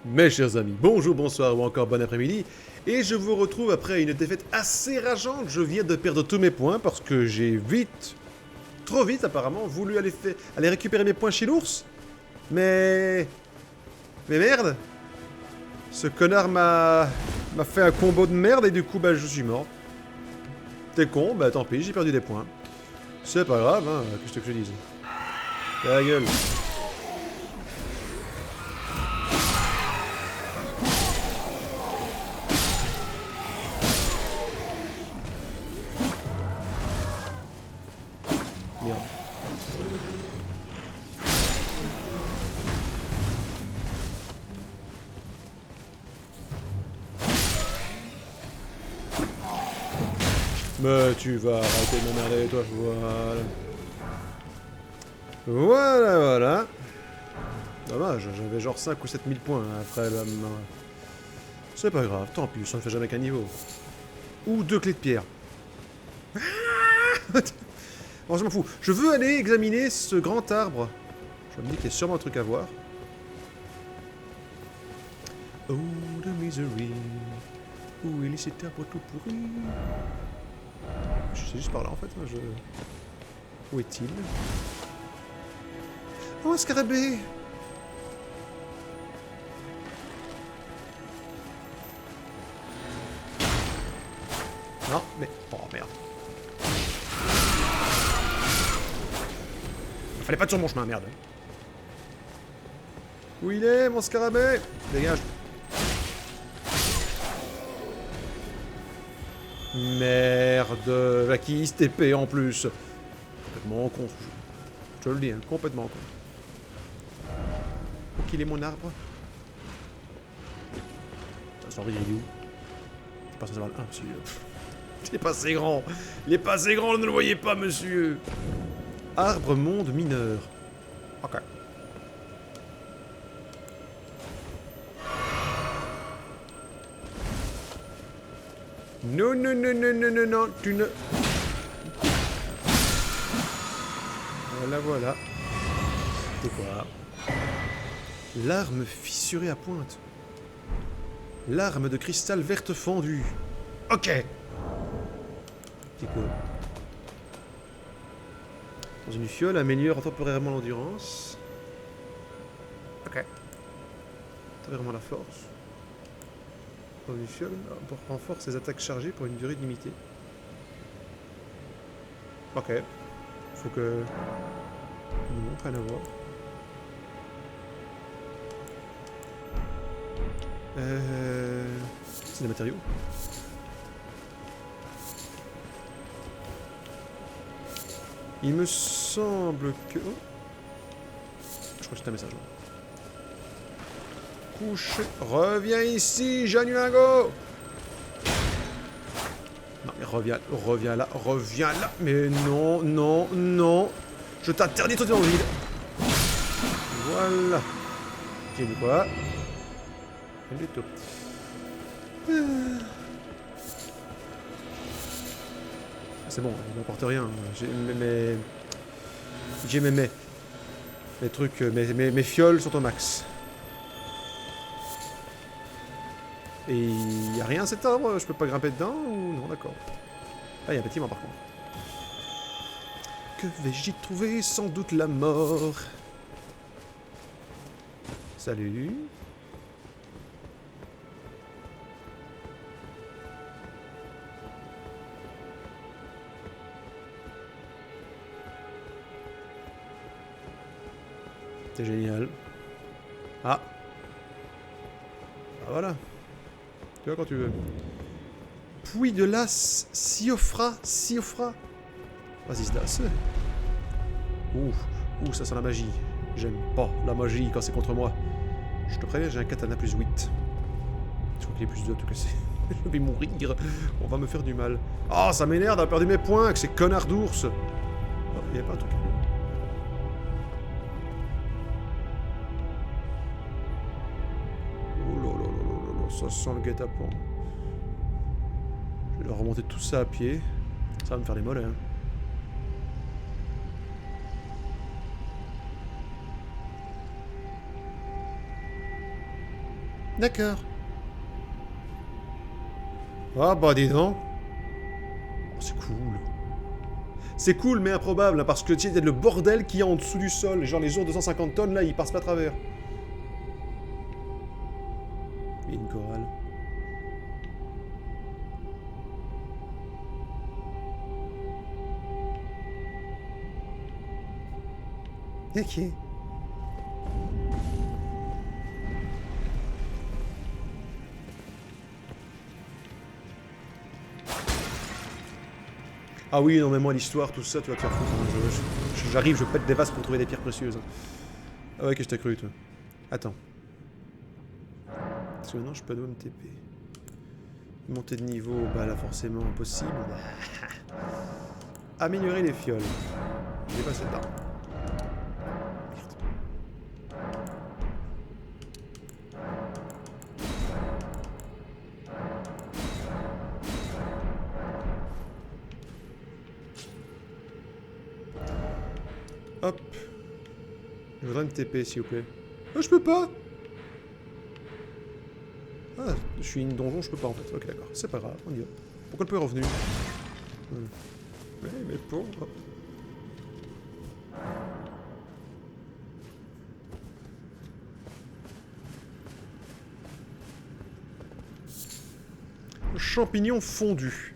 Mes chers amis, bonjour, bonsoir ou encore bon après-midi. Et je vous retrouve après une défaite assez rageante. Je viens de perdre tous mes points parce que j'ai vite, trop vite apparemment, voulu aller récupérer mes points chez l'ours. Mais... Mais merde. Ce connard m'a fait un combo de merde et du coup bah je suis mort. T'es con, bah tant pis, j'ai perdu des points. C'est pas grave, hein, qu'est-ce que je te dise. Ta gueule. Merde. Mais tu vas arrêter de m'emmerder, toi. Voilà. Voilà, voilà. Dommage, j'avais genre 5 ou 7 000 points après la... C'est pas grave, tant pis, ça ne fait jamais qu'un niveau. Ou 2 clés de pierre. Bon, je m'en fous. Je veux aller examiner ce grand arbre. Je me dis qu'il y a sûrement un truc à voir. Oh, the misery. Où est cet arbre tout pourri? Je sais juste par là en fait. Hein, Où est-il? Oh, un scarabée! Non, mais... Oh, merde. Fallait pas être sur mon chemin, merde. Où il est, mon scarabée? Dégage. Merde. À qui cette épée en plus? Complètement con. Je te le dis, hein, complètement con. Où qu'il est mon arbre? Ça il est où? Je pense que ça va le 1, monsieur. Il est pas assez grand. Il est pas assez grand, ne le voyez pas, monsieur. Arbre monde mineur. Ok. Non, non, non, non, non, non, non, tu ne... Voilà, voilà. C'est quoi? L'arme fissurée à pointe. L'arme de cristal verte fendue. Ok. C'est quoi? Dans une fiole, améliore temporairement l'endurance. Ok. Temporairement la force. Dans une fiole, renforce les attaques chargées pour une durée limitée. Ok. Faut que... Non, rien à voir. C'est des matériaux. Il me semble que... Oh. Je crois que c'est un message. Couche. Reviens ici, Januago. Non, mais reviens là. Mais non, non, non. Je t'interdis de sauter dans le vide. Voilà. J'ai dit quoi? Rien du tout. C'est bon, il m'apporte rien. J'ai mes trucs, mes fioles sont au max. Et il y a rien à cet arbre, je peux pas grimper dedans ou non, d'accord. Ah, il y a un bâtiment par contre. Que vais-je y trouver? Sans doute la mort. Salut. C'est génial. Ah. Ah voilà. Tu vois quand tu veux. Puits de l'as Siofra. Vas-y, c'est ouh, ça sent la magie. J'aime pas la magie quand c'est contre moi. Je te préviens, j'ai un katana plus 8. Je crois qu'il est plus 2 en tout cas. Je vais mourir. On va me faire du mal. Ah, oh, ça m'énerve d'avoir perdu mes points avec ces connards d'ours. Oh, il y a pas un truc. Ça sent le guet-apens. Je vais leur remonter tout ça à pied. Ça va me faire des mollets. Hein. D'accord. Ah bah dis donc. Oh, c'est cool. C'est cool mais improbable, hein, parce que tu sais, il y a le bordel qu'il y a en dessous du sol. Genre les ours de 150 tonnes, là, ils passent pas à travers. Il y a une chorale. Ok. Ah oui, non mais moi l'histoire, tout ça, tu vas te faire foutre. Hein. J'arrive, je pète des vases pour trouver des pierres précieuses. Hein. Ah ouais, que je t'ai cru, toi. Attends. Parce que maintenant je peux me TP. Monter de niveau, bah là forcément impossible. Améliorer les fioles. J'ai pas cette arme. Hop. Je voudrais me TP s'il vous plaît. Ah, je peux pas. Ah, je suis une donjon, je peux pas en fait. Ok, d'accord. C'est pas grave, on y va. Pourquoi le peu est revenu? Ouais, mais pauvre. Champignon fondu.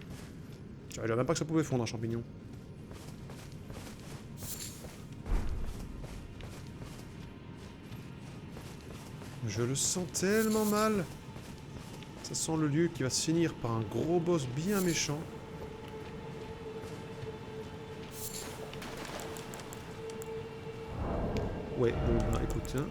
Je savais même pas que ça pouvait fondre un champignon. Je le sens tellement mal. Ça sent le lieu qui va se finir par un gros boss bien méchant. Ouais, bon, ben écoute, hein.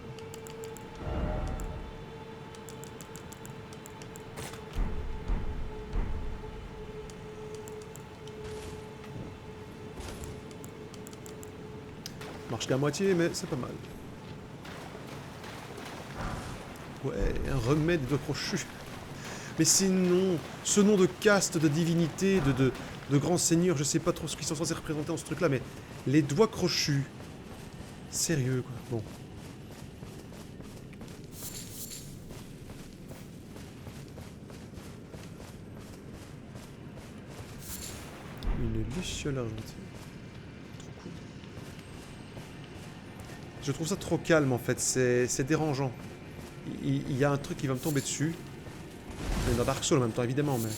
Marche qu'à moitié, mais c'est pas mal. Ouais, un remède de crochu. Mais sinon, ce nom de caste, de divinité, de grand seigneur, je sais pas trop ce qu'ils sont censés représenter dans ce truc-là, mais les doigts crochus. Sérieux, quoi. Bon. Une luciole argentine. Trop cool. Je trouve ça trop calme, en fait. C'est dérangeant. Il y a un truc qui va me tomber dessus. Dans Dark Souls en même temps, évidemment, mais...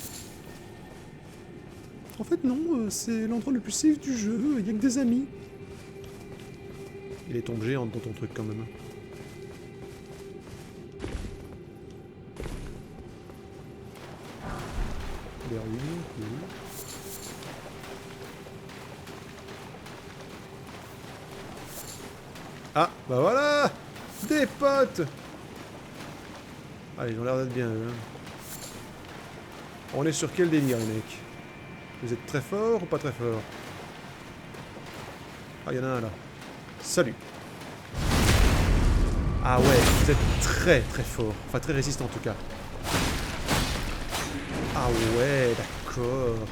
En fait, non, c'est l'endroit le plus safe du jeu. Il y a que des amis. Il est tombé géant dans ton truc, quand même. Oui. Ah, bah voilà! Des potes! Ah, ils ont l'air d'être bien, eux. Hein. On est sur quel délire, les mecs? Vous êtes très fort ou pas très fort? Ah, il y en a un là. Salut! Ah ouais, vous êtes très très fort. Enfin, très résistant en tout cas. Ah ouais, d'accord.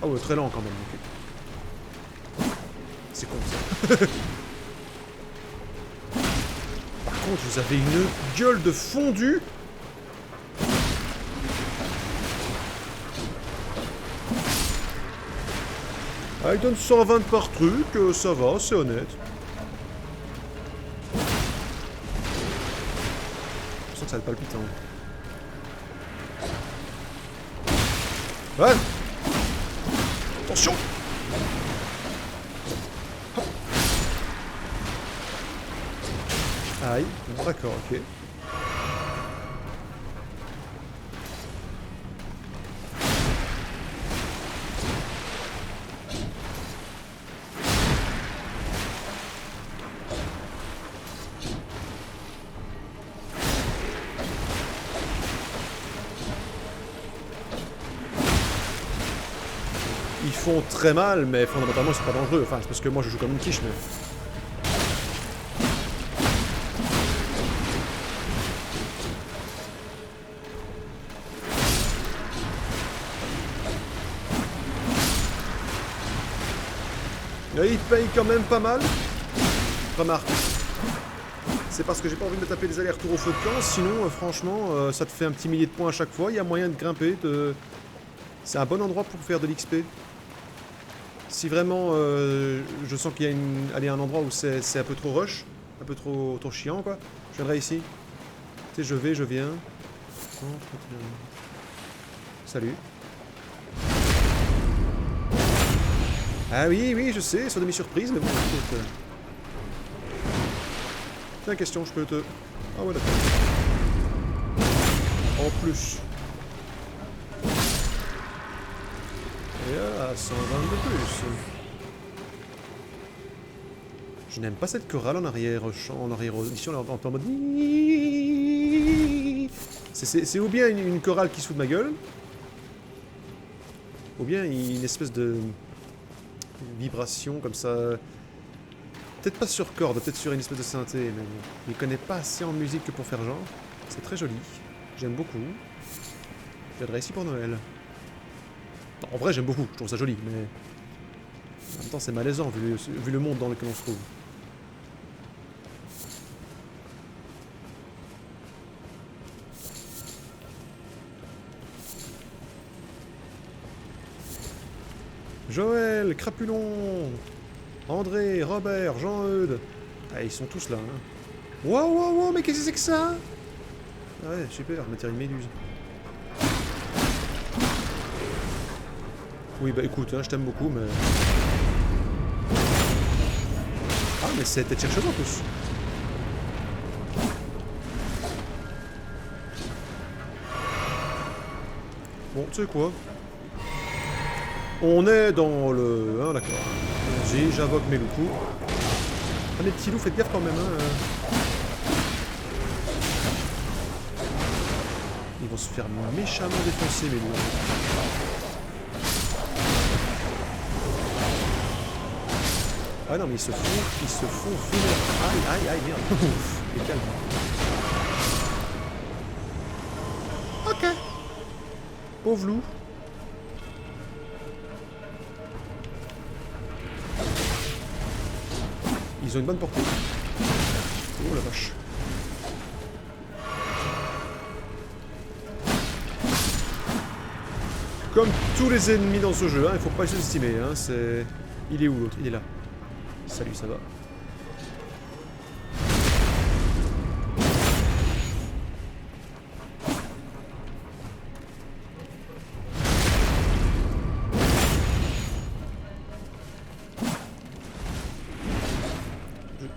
Ah ouais, très lent quand même. Okay. C'est con ça. Par contre, vous avez une gueule de fondu. Ah, il donne 120 par truc, ça va, c'est honnête. Je sens que ça va être palpitant. Ouais. Attention. Aïe, d'accord, ok. Ils font très mal, mais fondamentalement c'est pas dangereux. Enfin, c'est parce que moi je joue comme une quiche, mais... Là, il paye quand même pas mal. Remarque. c'est parce que j'ai pas envie de me taper des allers-retours au feu de camp, sinon franchement ça te fait un petit millier de points à chaque fois, il y a moyen de grimper, c'est un bon endroit pour faire de l'XP. Si vraiment je sens qu'il y a allez, un endroit où c'est un peu trop rush, un peu trop chiant quoi, je viendrai ici. Tu sais, je viens. Salut. Ah oui, je sais, sur demi-surprise, mais bon, écoute. Tiens, question, je peux te... Ah ouais, d'accord. En plus. Et là, 120 de plus. Je n'aime pas cette chorale en arrière audition, en mode... C'est ou bien une chorale qui se fout de ma gueule, ou bien une espèce de vibration comme ça. Peut-être pas sur corde, peut-être sur une espèce de synthé, mais bon. Il connaît pas assez en musique que pour faire genre. C'est très joli. J'aime beaucoup. Je viendrai ici pour Noël. Non, en vrai, j'aime beaucoup. Je trouve ça joli, mais... En même temps, c'est malaisant vu le monde dans lequel on se trouve. Joël, Crapulon, André, Robert, Jean-Eudes. Ah, ils sont tous là. Hein. Wow, mais qu'est-ce que c'est que ça? Ah ouais, super, je m'attire une méduse. Oui, bah écoute, hein, je t'aime beaucoup, mais... Ah, mais c'est tête chercheuse en plus. Bon, tu sais quoi? On est dans le... Hein, d'accord. Vas-y, j'invoque mes loups. Ah, les petits loups, faites gaffe quand même, hein. Ils vont se faire méchamment défoncer, mes loups. Ah non, mais ils se font finir. Aïe, merde. Mais calme. Ok. Pauvre loup. Ils ont une bonne portée. Oh la vache. Comme tous les ennemis dans ce jeu, hein, il faut pas les sous-estimer. Hein, c'est... Il est où l'autre? Il est là. Salut, ça va?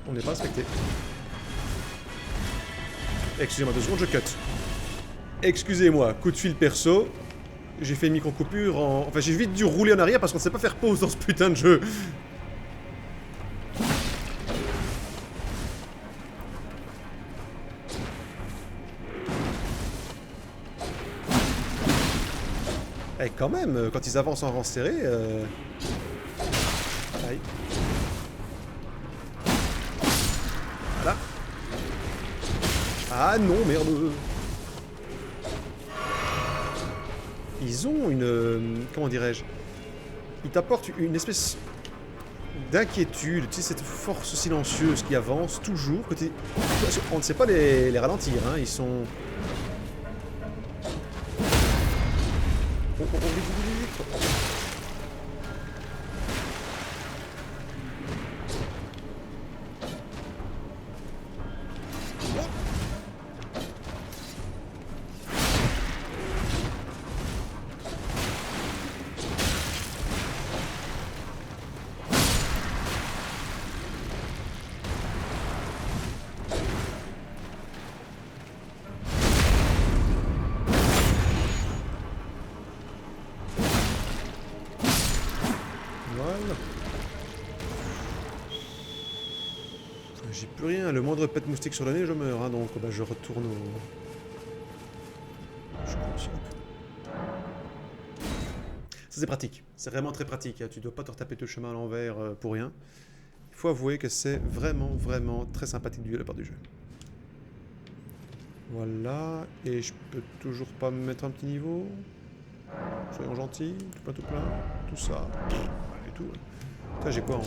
On n'est pas respecté. Excusez-moi 2 secondes, je cut. Excusez-moi, coup de fil perso. J'ai fait une micro-coupure en... Enfin, j'ai vite dû rouler en arrière parce qu'on sait pas faire pause dans ce putain de jeu. Eh, quand même, quand ils avancent en rang serré... Aïe. Voilà. Ah non, merde. Ils ont une... comment dirais-je? Ils t'apportent une espèce d'inquiétude, tu sais, cette force silencieuse qui avance toujours. On ne sait pas les ralentir, hein, ils sont... Vite. J'ai plus rien, le moindre pet moustique sur le nez, je meurs, hein, donc bah, je retourne au... Je continue. Ça c'est pratique, c'est vraiment très pratique, hein. Tu dois pas te retaper tout le chemin à l'envers pour rien. Il faut avouer que c'est vraiment très sympathique de la part du jeu. Voilà, et je peux toujours pas me mettre un petit niveau. Soyons gentils, tout plein, tout ça. Et tout. Ça j'ai quoi en...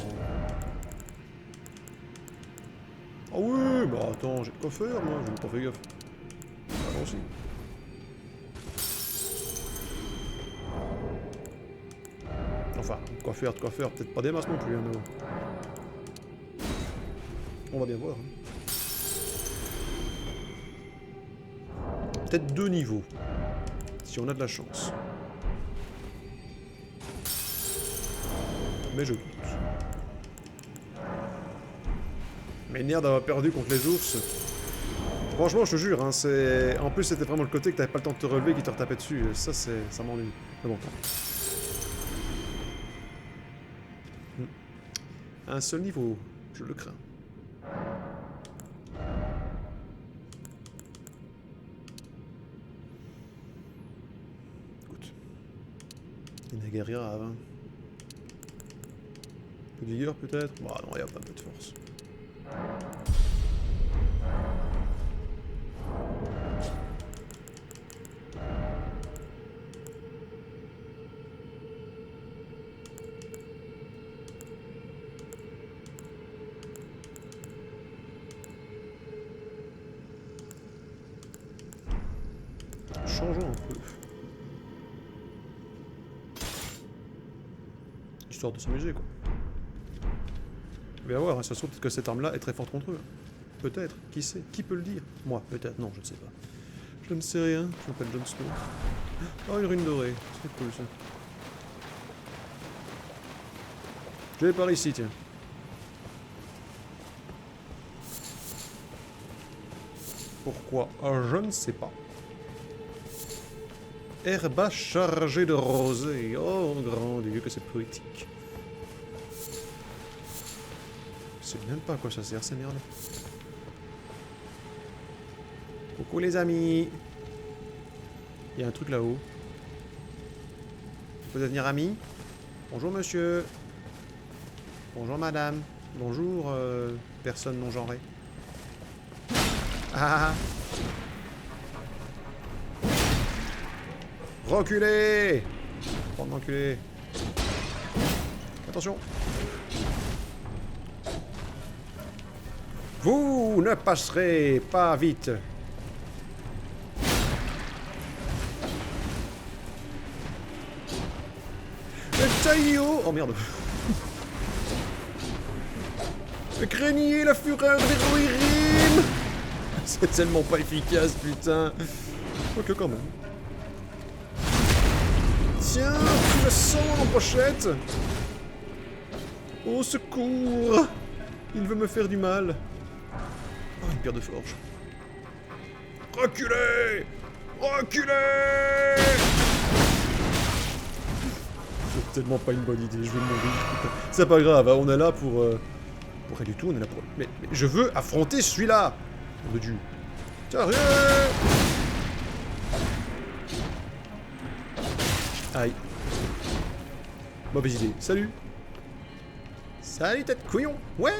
Ah oui, bah attends, j'ai de quoi faire, moi, j'ai pas fait gaffe. Ah, aussi. Enfin, de quoi faire, peut-être pas des masses non plus, hein, mais bon. On va bien voir. Hein. Peut-être 2 niveaux, si on a de la chance. Mais je doute. M'énerve d'avoir perdu contre les ours. Franchement, je te jure, hein, c'est... En plus, c'était vraiment le côté que t'avais pas le temps de te relever qui te retapait dessus. Ça, c'est... ça m'ennuie. Mais bon, un seul niveau, je le crains. Écoute. Il n'est guère grave, hein. Un peu de vigueur, peut-être? Bah non, il y a pas un peu de force. Changeons un peu. Histoire de s'amuser, quoi. Mais à voir, hein, ça se trouve peut-être que cette arme-là est très forte contre eux. Peut-être, qui sait? Qui peut le dire? Moi, peut-être, non, je ne sais pas. Je ne sais rien, je m'appelle Jon Snow. Oh, une rune dorée, c'est cool ça. Je vais par ici, tiens. Pourquoi? Je ne sais pas. Herba chargée de rosée. Oh, grand Dieu, que c'est poétique. Je sais même pas à quoi ça sert, ces merdes. Coucou les amis. Il y a un truc là-haut. Vous pouvez devenir amis? Bonjour monsieur. Bonjour madame. Bonjour personne non genrée. Ah. Reculez. Bande d'enculés. Attention. Vous ne passerez pas vite. Le taillot. Oh merde. Craignez la fureur des Rohirrim. C'est tellement pas efficace, putain. Ok, quand même. Tiens, tu le sens en pochette. Au secours. Il veut me faire du mal. Oh, une pierre de forge. Reculez. Reculez. C'est tellement pas une bonne idée, je vais mourir. C'est pas grave, hein, on est là pour rien du tout, on est là pour... Mais je veux affronter celui-là. De Dieu. Tiens, rien. Aïe. Mauvaise idée. Salut. Salut, tête couillon. Ouais.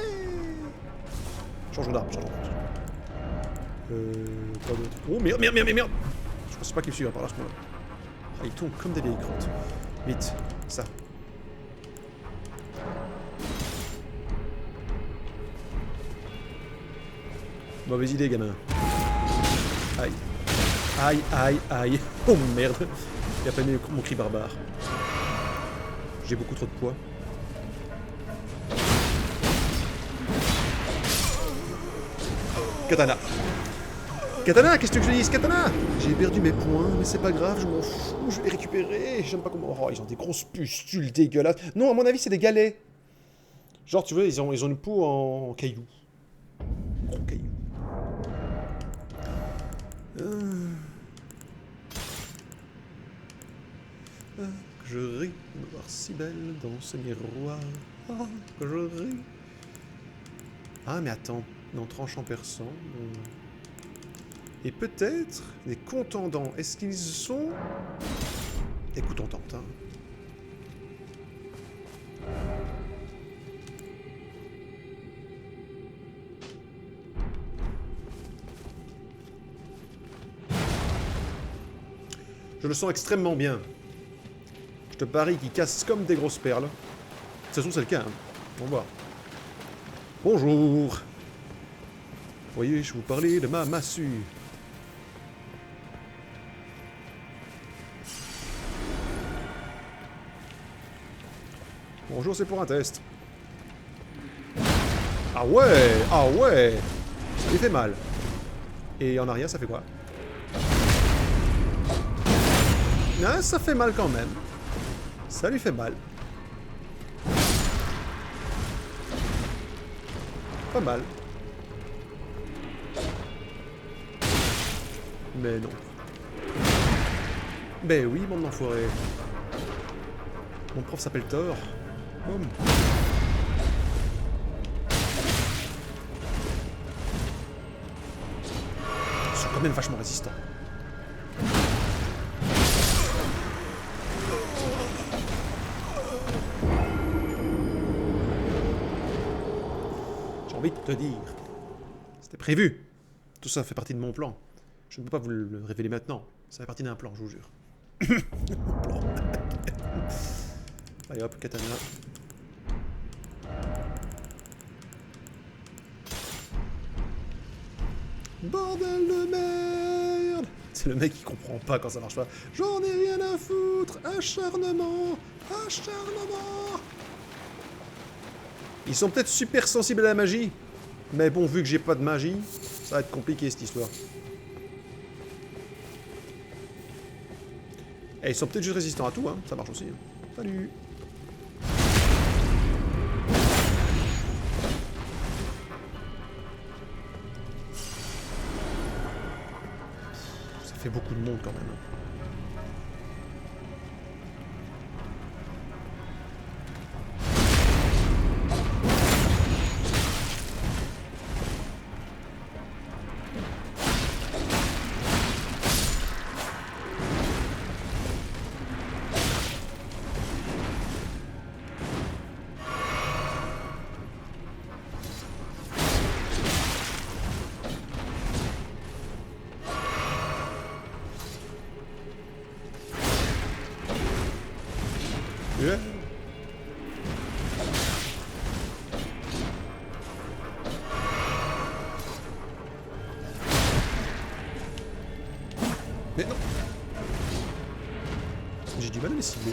Changeons d'arme, changeons d'arme. Quoi d'autre? Oh merde, merde, merde, merde. Je pensais pas qu'il me suivait par là, ce moment-là. Ah, il tombe comme des vieilles crottes. Vite, ça. Mauvaise idée, gamin. Aïe. Aïe, aïe, aïe. Oh merde. Il a pas mis mon cri barbare. J'ai beaucoup trop de poids. Katana. Katana, qu'est-ce que je dis, Katana? J'ai perdu mes points, mais c'est pas grave, je m'en fous, je vais les récupérer. J'aime pas comment... Oh, ils ont des grosses pustules dégueulasses. Non, à mon avis, c'est des galets. Genre, tu vois, ils ont une peau en cailloux. Gros cailloux. Que je ris de me voir si belle dans ce miroir. Ah, que je ris. Ah, mais attends, dans tranchant perçant. Et peut-être des contendants. Est-ce qu'ils sont... Écoute, on tente, hein. Je le sens extrêmement bien. Je te parie qu'il casse comme des grosses perles. De toute façon, c'est le cas. Hein. On va voir. Bonjour. Voyez, je vous parlais de ma massue. Bonjour, c'est pour un test. Ah ouais! Ah ouais! Il fait mal. Et en arrière, ça fait quoi? Ah, ça fait mal quand même. Ça lui fait mal. Pas mal. Mais non. Ben oui, mon enfoiré. Mon prof s'appelle Thor. Boum. Ils sont quand même vachement résistants. J'ai envie de te dire. C'était prévu. Tout ça fait partie de mon plan. Je ne peux pas vous le révéler maintenant. Ça fait partie d'un plan, je vous jure. Plan. Allez hop, katana. Bordel de merde! C'est le mec qui comprend pas quand ça marche pas. J'en ai rien à foutre! Acharnement! Acharnement! Ils sont peut-être super sensibles à la magie. Mais bon, vu que j'ai pas de magie, ça va être compliqué cette histoire. Et ils sont peut-être juste résistants à tout, hein. Ça marche aussi. Hein. Salut! Ça fait beaucoup de monde quand même. Yeah. Mais non. J'ai du mal à les cibler.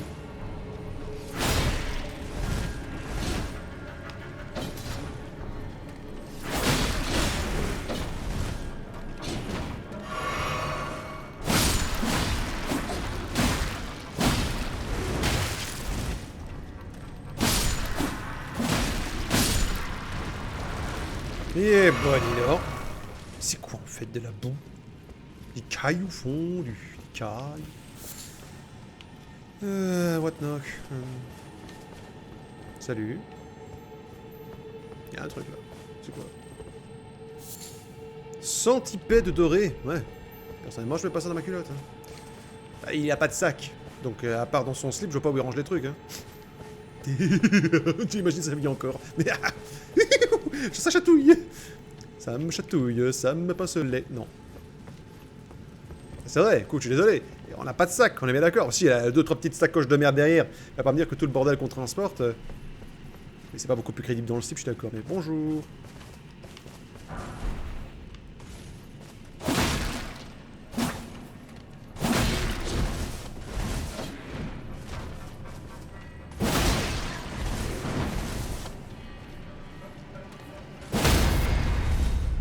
Et bon alors. C'est quoi en fait de la boue? Des cailloux fondus. Des cailles. What knock. Salut. Y'a un truc là. C'est quoi? Centipède doré. Ouais. Personnellement, je mets pas ça dans ma culotte. Hein. Bah, il a pas de sac. Donc, à part dans son slip, je vois pas où il range les trucs. Hein. Tu imagines sa vie encore. Mais ça chatouille. Ça me chatouille, ça me passe le lait. Non. C'est vrai, écoute, je suis désolé. On n'a pas de sac, on est bien d'accord. Si, il y a 2-3 petites sacoches de merde derrière. Il va pas me dire que tout le bordel qu'on transporte. Mais c'est pas beaucoup plus crédible dans le slip, je suis d'accord. Mais bonjour.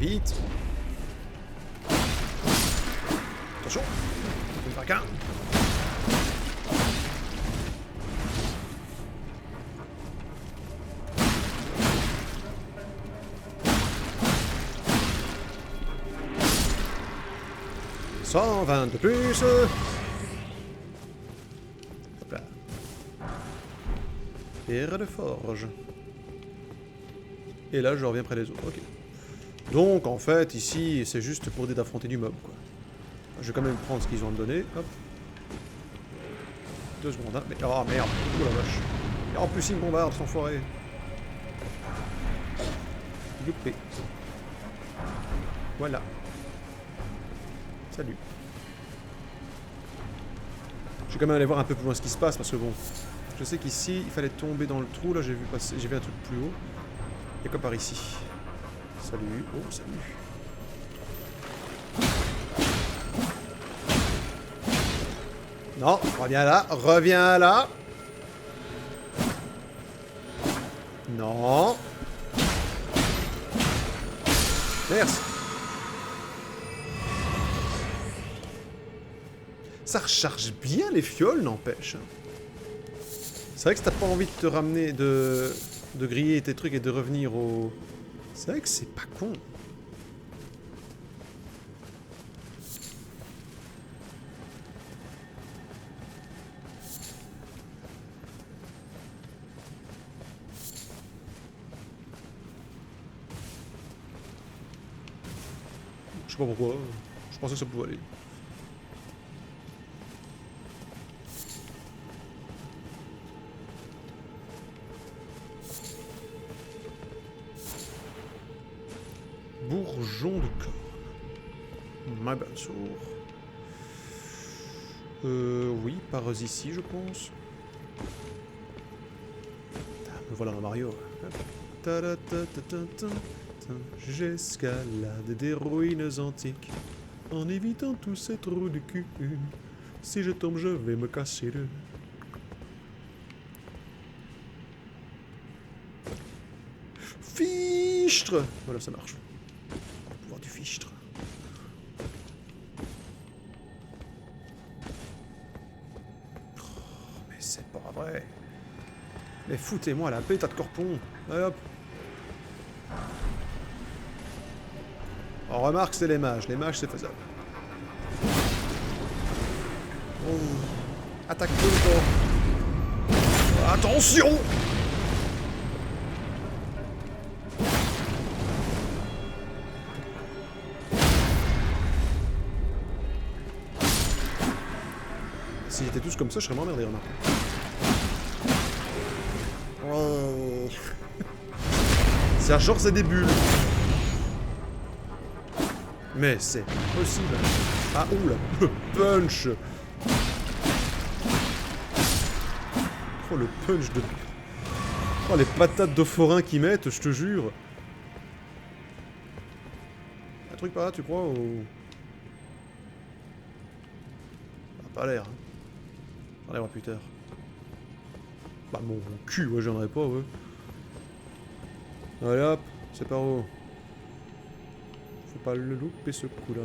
Vite. Attention. On ne fait qu'un. « 120 de plus. » Hop là. Pierre de forge. Et là, je reviens près des autres. Ok. Donc, en fait, ici, c'est juste pour aider d'affronter du mob, quoi. Je vais quand même prendre ce qu'ils ont à me donner. Hop. 2 secondes, hein. Mais, oh merde. Oh la vache. Et en plus, il me bombarde, sans foirer. Youpé. Voilà. Salut. Je vais quand même aller voir un peu plus loin ce qui se passe, parce que bon... Je sais qu'ici, il fallait tomber dans le trou. Là, j'ai vu passer... J'ai vu un truc plus haut. Et comme par ici. Salut. Oh, salut. Non, reviens là, reviens là. Non. Merci. Ça recharge bien les fioles, n'empêche. C'est vrai que si t'as pas envie de te ramener, de griller tes trucs et de revenir au... C'est vrai que c'est pas con. Je sais pas pourquoi. Je pensais que ça pouvait aller. Bourgeon de corps. Ma bonne sourd. Oui, par ici, je pense. Me voilà dans Mario. J'escalade des ruines antiques en évitant tous ces trous de cul. Si je tombe, je vais me casser le... Fichtre! Voilà, ça marche. Pouvoir du fichtre. Oh, mais c'est pas vrai. Mais foutez-moi la paix, tas de corpons. Allez hop. On remarque, c'est les mages. Les mages, c'est faisable. Oh. Attaque tout le temps. Attention! S'ils étaient tous comme ça, je serais moins merdé, remarque. Oh. C'est genre c'est des bulles. Mais c'est possible. Ah oula, le punch. Oh le punch de... Oh les patates de forain qu'ils mettent, je te jure. Un truc par là, tu crois ou... Ça a pas l'air. Hein. Allez voir plus tard. Bah mon cul, ouais j'en aurais pas, ouais. Allez hop, c'est par où? Faut pas le louper ce coup-là.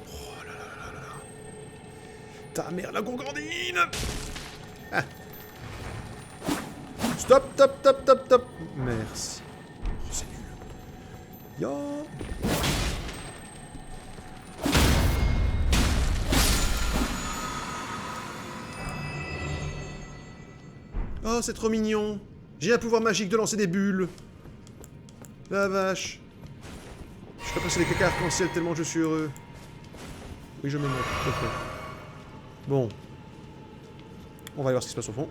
Oh là là là là. Ta mère la gourgandine! Ah. Stop, stop, stop, stop, stop. Merci. Oh, c'est nul. Yo. Oh, c'est trop mignon. J'ai un pouvoir magique de lancer des bulles. La vache. Je ferais passer des caca arc-en-ciel tellement je suis heureux. Oui, je me moque. Ok. Bon. On va aller voir ce qui se passe au fond.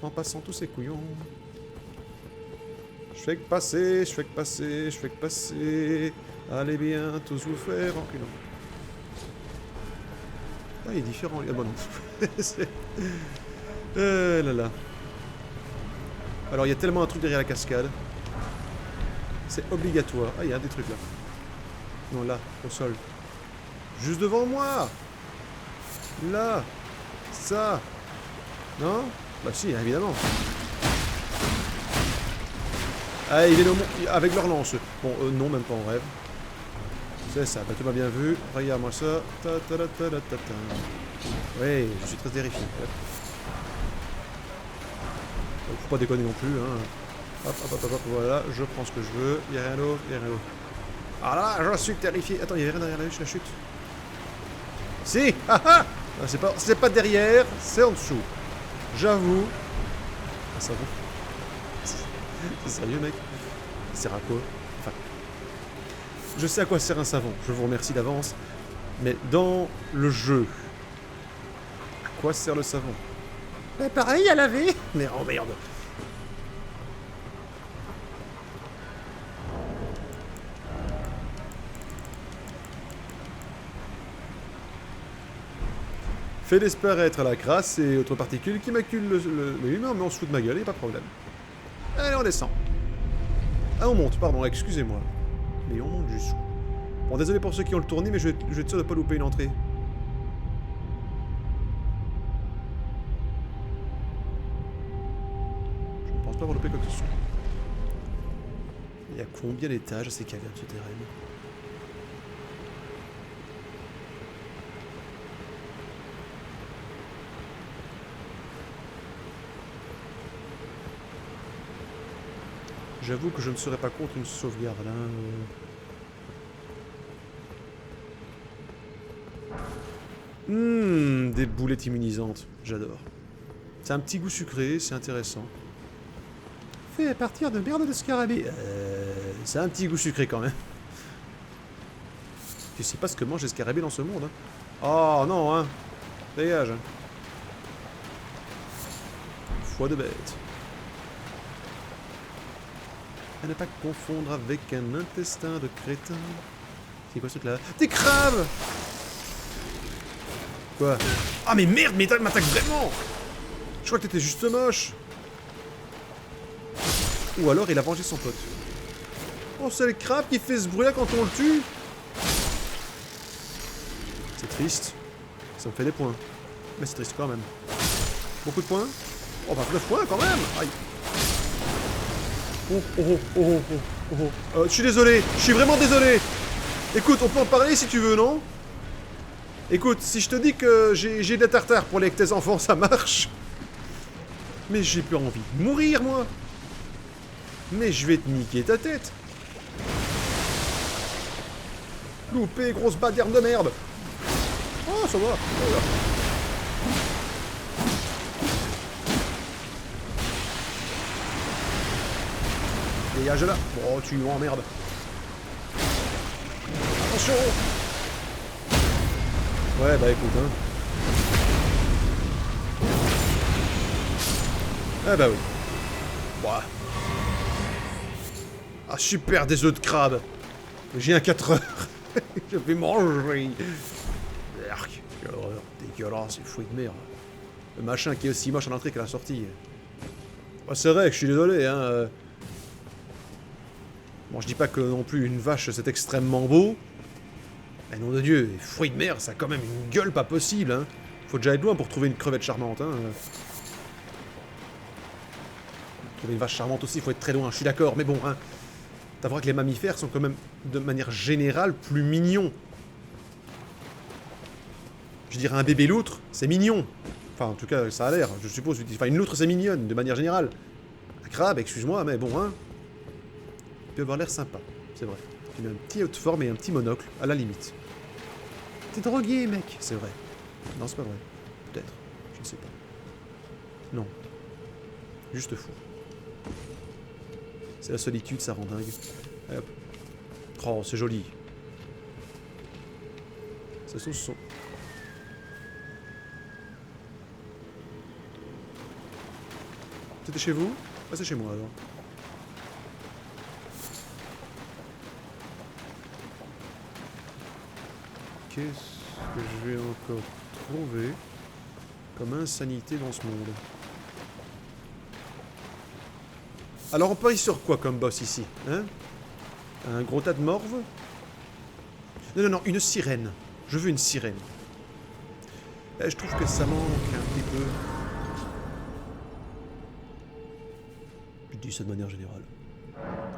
En passant tous ces couillons. Je fais que passer, je fais que passer, je fais que passer. Allez bien, tous vous faire enculant. Ah, il est différent. Ah bon, non. Là là. Alors, il y a tellement un truc derrière la cascade. C'est obligatoire. Ah, il y a des trucs là. Non, là, au sol. Juste devant moi. Là. Ça. Non? Bah si, évidemment. Ah, ils viennent avec leur lance. Bon, non, même pas en rêve. C'est ça, bah tu m'as bien vu. Regarde-moi ça. Ta ta ta ta ta ta. Oui, je suis très terrifié. Faut pas déconner non plus, hein. Hop, hop, hop, hop, voilà, je prends ce que je veux. Y'a rien d'autre, y'a rien d'autre. Ah là, je suis terrifié. Attends, y'avait rien derrière la chute. Si! Ah ah! C'est pas derrière, c'est en dessous. J'avoue. Ah, ça va. C'est sérieux, mec? Ça sert à quoi? Enfin, je sais à quoi sert un savon, je vous remercie d'avance. Mais dans le jeu, à quoi sert le savon? Bah pareil, à laver. Mais oh merde. fait disparaître la crasse et autres particules qui maculent le humain, mais on se fout de ma gueule, y a pas de problème. Allez, on descend. Ah, on monte, pardon, excusez-moi. Mais on monte jusqu'où? Bon, désolé pour ceux qui ont le tourné, mais je vais être sûr de pas louper une entrée. Je ne pense pas avoir loupé quoi que ce soit. Il y a combien d'étages à ces cavernes souterraines? J'avoue que je ne serais pas contre une sauvegarde, hein. Des boulettes immunisantes, j'adore. C'est un petit goût sucré, c'est intéressant. Fait à partir de merde de scarabée. C'est un petit goût sucré quand même. Je sais pas ce que mangent les scarabées dans ce monde, hein. Oh non, hein. Dégage. Foie de bête. À ne pas confondre avec un intestin de crétin. C'est quoi ce truc là? Des crabes! Quoi? Ah mais merde, mais il m'attaque vraiment! Je crois que t'étais juste moche. Ou alors il a vengé son pote. Oh, c'est le crabe qui fait ce bruit là quand on le tue? C'est triste. Ça me fait des points. Mais c'est triste quand même. Beaucoup de points? Oh bah 9 points quand même! Aïe! Je suis désolé, je suis vraiment désolé. Écoute, on peut en parler si tu veux, non? Écoute, si je te dis que j'ai des tartares pour les tes enfants, ça marche. Mais j'ai plus envie de mourir, moi. Mais je vais te niquer ta tête. Loupé, grosse baderne de merde. Oh, ça va. Voilà. Dégage là. Oh, tu m'emmerdes. Attention. Ouais, bah écoute, hein. Ah bah oui. Bah. Ah super, des œufs de crabe. J'ai un 4 heures. Je vais manger. Arc, quelle horreur. Dégueulasse, c'est fouet de merde. Le machin qui est aussi moche à l'entrée qu'à la sortie. Oh, c'est vrai que je suis désolé, hein. Bon, je dis pas que non plus une vache c'est extrêmement beau. Mais nom de Dieu, fruits de mer, ça a quand même une gueule pas possible, hein. Faut déjà être loin pour trouver une crevette charmante, hein. Trouver une vache charmante aussi, faut être très loin, je suis d'accord, mais bon, hein. T'avoueras que les mammifères sont quand même, de manière générale, plus mignons. Je dirais un bébé loutre, c'est mignon. Enfin, en tout cas, ça a l'air, je suppose. Enfin, une loutre, c'est mignonne, de manière générale. Un crabe, excuse-moi, mais bon, hein. Il peut avoir l'air sympa, c'est vrai. Il a un petit haute forme et un petit monocle, à la limite. T'es drogué, mec. C'est vrai. Non, c'est pas vrai. Peut-être. Je ne sais pas. Non. Juste fou. C'est la solitude, ça rend dingue. Allez, hop. Oh, c'est joli. Ça sauce son. C'était chez vous? Ah, c'est chez moi, alors. Qu'est-ce que je vais encore trouver comme insanité dans ce monde? Alors on parie sur quoi comme boss ici, hein? Un gros tas de morves? Non, non, non, une sirène. Je veux une sirène. Je trouve que ça manque un petit peu. Je dis ça de manière générale.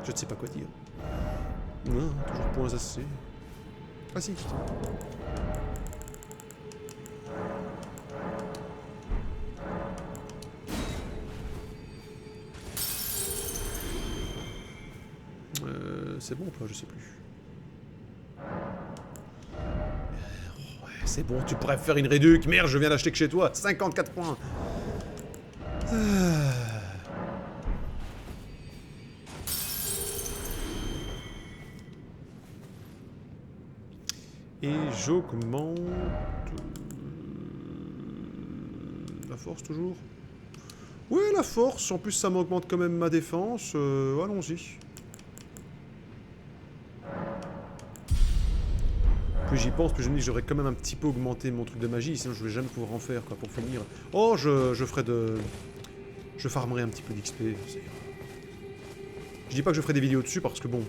Je ne sais pas quoi dire. Non, toujours point assez. Ah si, putain. C'est bon ou pas? Je sais plus. Ouais, c'est bon, tu préfères une réduc. Merde, je viens d'acheter que chez toi. 54 points. Et j'augmente... la force toujours? Ouais, la force. En plus, ça m'augmente quand même ma défense. Allons-y. Plus j'y pense, plus je me dis que j'aurais quand même un petit peu augmenté mon truc de magie, sinon je vais jamais pouvoir en faire, quoi, pour finir. Oh, je ferai de... Je farmerai un petit peu d'XP. Je dis pas que je ferai des vidéos dessus, parce que bon,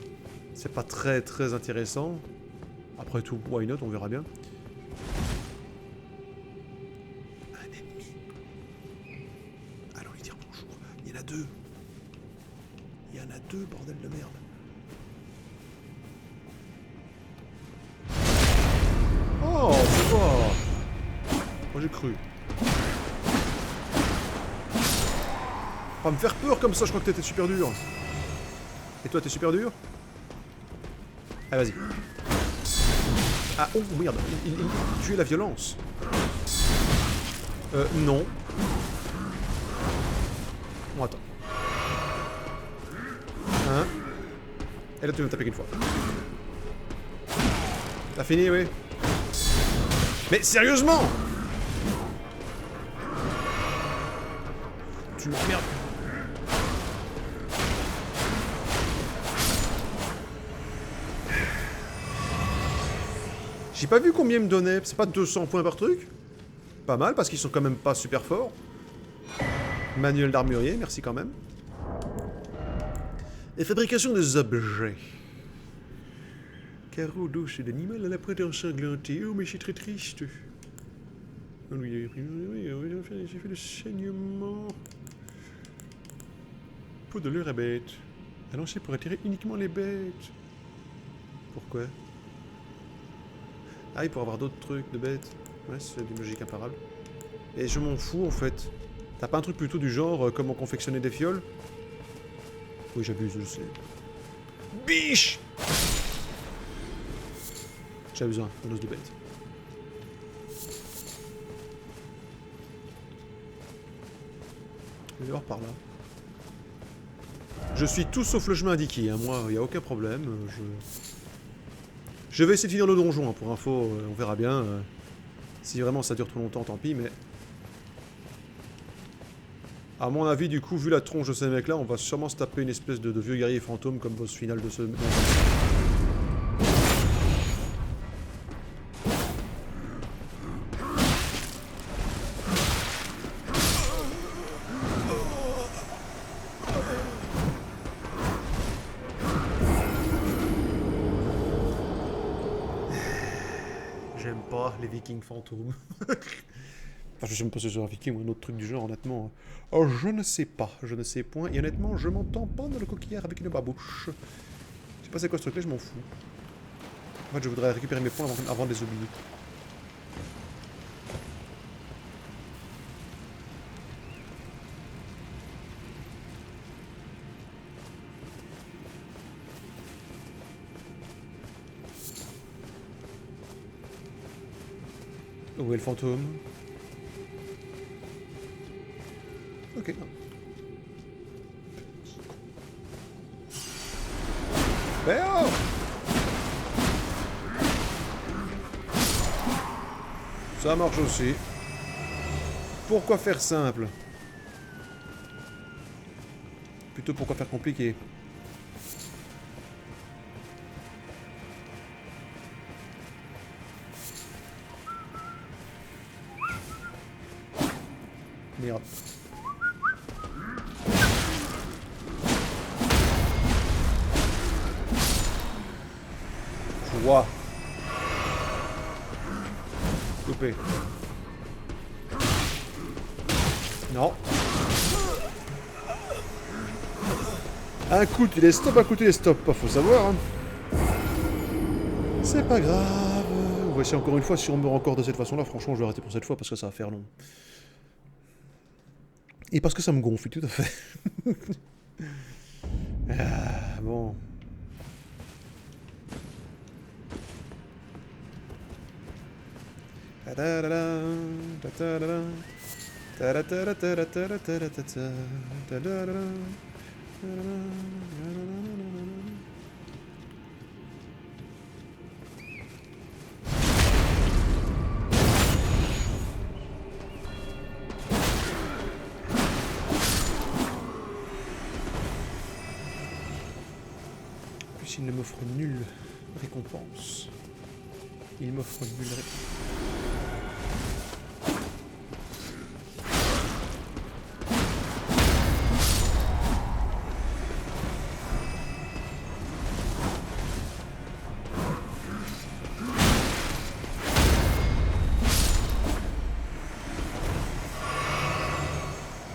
c'est pas très intéressant. Après tout, why not, on verra bien. Un ennemi. Allons lui dire bonjour. Il y en a deux. Il y en a deux, bordel de merde. Oh, c'est fort. Moi j'ai cru. Pas me faire peur comme ça, je crois que t'étais super dur. Et toi, t'es super dur? Allez, vas-y. Ah, oh merde, tu es la violence. Non. Bon, attends. Hein? Et là, tu veux me taper qu'une fois. T'as fini, oui? Mais sérieusement! Tu m'emmerdes. J'ai pas vu combien il me donnait. C'est pas 200 points par truc? Pas mal, parce qu'ils sont quand même pas super forts. Manuel d'armurier, merci quand même. Et fabrication des objets. Carreau d'eau chez l'animal à la pointe ensanglantée. Oh, mais je suis très triste. Oh, oui, j'ai fait le saignement. Peau de l'heure à bête. Annoncé pour attirer uniquement les bêtes. Pourquoi? Ah, il pourrait avoir d'autres trucs de bêtes. Ouais, c'est du logique imparable. Et je m'en fous en fait. T'as pas un truc plutôt du genre comment confectionner des fioles? Oui, j'abuse, je sais. Biche! J'ai besoin d'un os de bête. Je vais voir par là. Je suis tout sauf le chemin indiqué, hein. Moi, il n'y a aucun problème. Je vais essayer de finir le donjon, hein. Pour info, on verra bien. Si vraiment ça dure trop longtemps, tant pis, mais... À mon avis, du coup, vu la tronche de ces mecs-là, on va sûrement se taper une espèce de vieux guerrier fantôme comme boss final de ce... J'aime pas les vikings fantômes. Enfin, je sais même pas si c'est un viking ou un autre truc du genre, honnêtement. Oh, je ne sais pas, je ne sais point. Et honnêtement, je m'entends pas dans le coquillard avec une babouche. Je sais pas c'est quoi ce truc-là, je m'en fous. En fait, je voudrais récupérer mes points avant de les oublier. Où est le fantôme? Ok. Mais oh! Ça marche aussi. Pourquoi faire simple? Plutôt pourquoi faire compliqué? Merde. Joie. Coupé. Non. Un coup tu les stops, un coup tu les stops. Pas faut savoir, hein. C'est pas grave. On va essayer encore une fois. Si on meurt encore de cette façon-là, franchement, je vais arrêter pour cette fois parce que ça va faire long. Et parce que ça me gonfle, tout à fait. Ah, bon. Plus il ne m'offre nulle récompense. Il m'offre une vulnérabilité.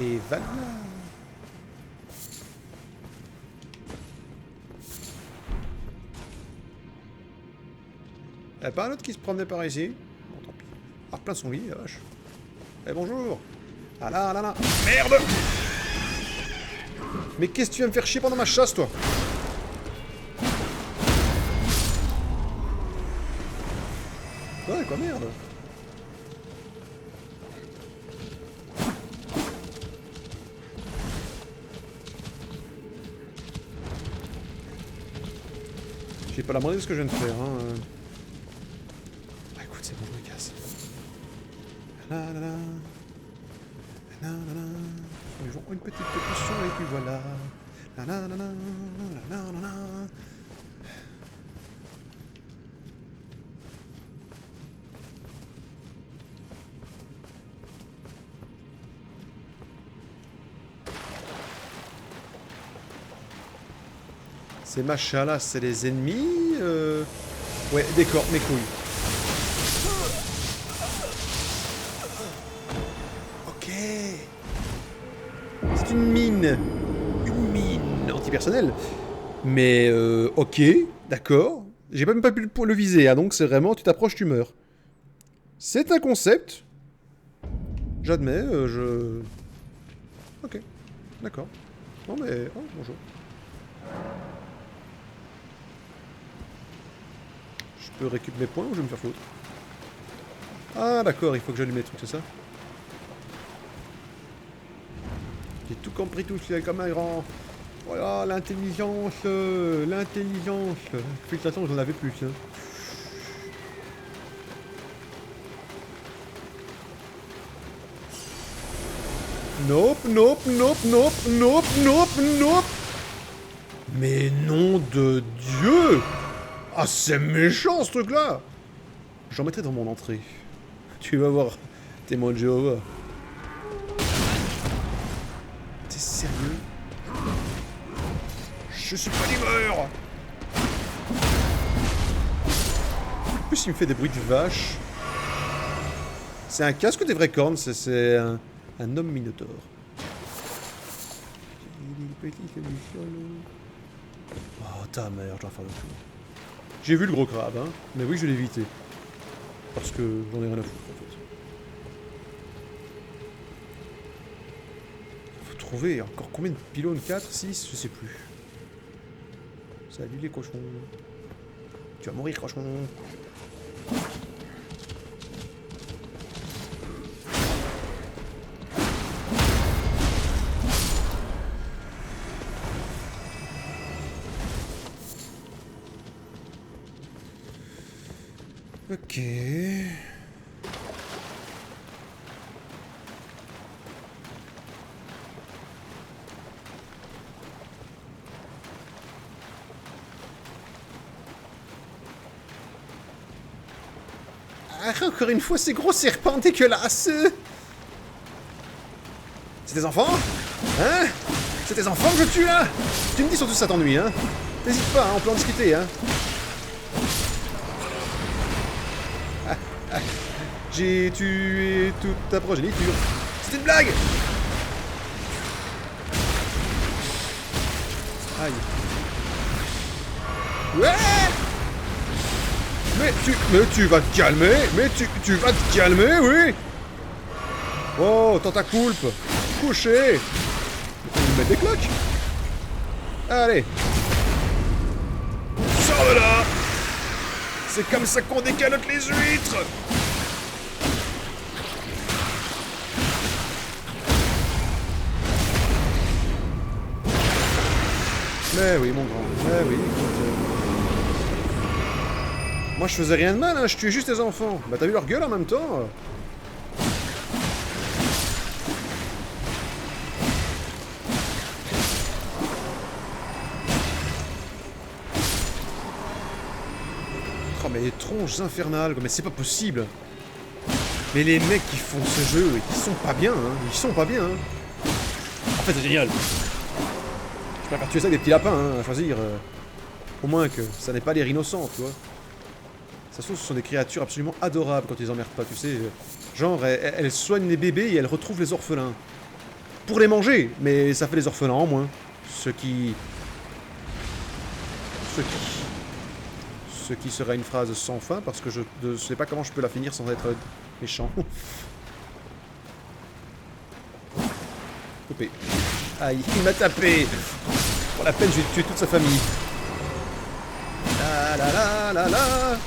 Et voilà. Y'a pas un autre qui se promenait par ici? Bon, tant pis. Ah, plein son lit, la vache. Eh, bonjour. Ah là, là, là. Merde! Mais qu'est-ce que tu vas me faire chier pendant ma chasse, toi? Ouais, quoi, merde? J'ai pas la moindre idée de ce que je viens de faire, hein. Ah, écoute, c'est bon, je me casse. La la la. La la la. Ils vont une petite potion et puis voilà. La la la la. La la la la. Ces machins là, c'est les ennemis Ouais, d'accord, mes couilles. Ok. C'est une mine. Une mine antipersonnelle. Mais ok, d'accord. J'ai même pas pu le viser, hein, donc c'est vraiment, tu t'approches, tu meurs. C'est un concept. J'admets, je... Ok, d'accord. Non mais... Oh, bonjour. Je peux récupérer mes points ou je vais me faire foutre? Ah d'accord, il faut que j'allume les trucs, c'est ça? J'ai tout compris tout, je suis comme un grand... Voilà, l'intelligence, l'intelligence. De toute façon, j'en avais plus. Hein. Nope, nope, nope, nope, nope, nope, nope. Mais nom de Dieu! Ah, c'est méchant ce truc-là! J'en mettrai dans mon entrée. Tu vas voir, témoin de Jéhovah. T'es sérieux? Je suis pas d'humeur! En plus, il me fait des bruits de vache. C'est un casque ou des vraies cornes? C'est un homme minotaure. Oh, ta mère, j'en faire le coup. J'ai vu le gros crabe, hein. Mais oui, je l'ai évité. Parce que j'en ai rien à foutre, en fait. Faut trouver encore combien de pylônes? 4, 6, je sais plus. Salut les cochons. Tu vas mourir, cochon. Ok. Ah, encore une fois, ces gros serpents dégueulasses. C'est des enfants? Hein? C'est des enfants que je tue là? Tu me dis surtout ça t'ennuie, hein? N'hésite pas, hein, on peut en discuter, hein? J'ai tué toute ta progéniture. C'est une blague! Aïe. Ouais! Mais tu vas te calmer! Mais tu vas te calmer, oui! Oh, tentacoulpe! Couché! On va mettre des cloques! Allez! Sors de là! C'est comme ça qu'on décalote les huîtres! Mais oui, mon grand. Mais oui, écoute. Moi, je faisais rien de mal, hein. Je tuais juste les enfants. Bah, t'as vu leur gueule en même temps? Oh Oh, mais les tronches infernales, mais c'est pas possible. Mais les mecs qui font ce jeu, ils sont pas bien, hein. Ils sont pas bien, hein. En fait, c'est génial. Je préfère tuer ça avec des petits lapins, hein, à choisir. Au moins que ça n'est pas les rhinocents, tu vois. Ça se trouve, ce sont des créatures absolument adorables quand ils emmerdent pas, tu sais. Genre, elles soignent les bébés et elles retrouvent les orphelins. Pour les manger, mais ça fait les orphelins en moins. Ce qui sera une phrase sans fin, parce que je ne sais pas comment je peux la finir sans être méchant. Coupé. Aïe, il m'a tapé. Pour la peine, je vais tuer toute sa famille. La la la la la.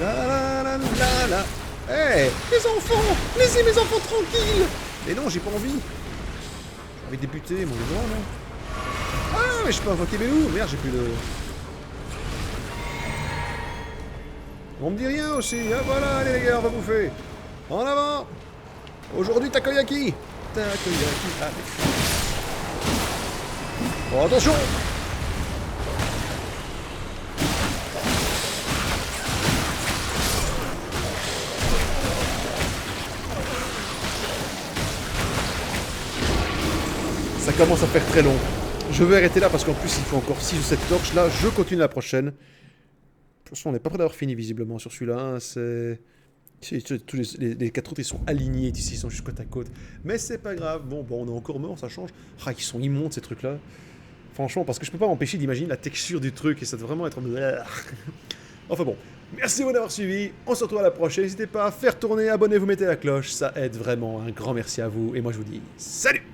La la la la la. Hé, les enfants, laissez mes enfants tranquilles. Mais non, j'ai pas envie. J'ai envie de débuter, mon Dieu, non. Ah, mais je peux invoquer mes loups. Merde, j'ai plus de... On me dit rien aussi, hein, voilà, allez les gars, on va bouffer. En avant. Aujourd'hui, takoyaki. Takoyaki, allez. Oh, attention. Ça commence à faire très long. Je vais arrêter là parce qu'en plus il faut encore 6 ou 7 torches. Là, je continue la prochaine. De toute façon, on n'est pas près d'avoir fini visiblement sur celui-là. Hein. C'est... Tous les 4 autres ils sont alignés ici, ils sont juste côte à côte. Mais c'est pas grave. Bon, on est encore mort, ça change. Ah, ils sont immondes ces trucs-là. Franchement, parce que je peux pas m'empêcher d'imaginer la texture du truc et ça doit vraiment être... Enfin bon, merci d'avoir suivi. On se retrouve à la prochaine. N'hésitez pas à faire tourner, abonnez-vous, mettez la cloche. Ça aide vraiment. Un grand merci à vous. Et moi je vous dis salut!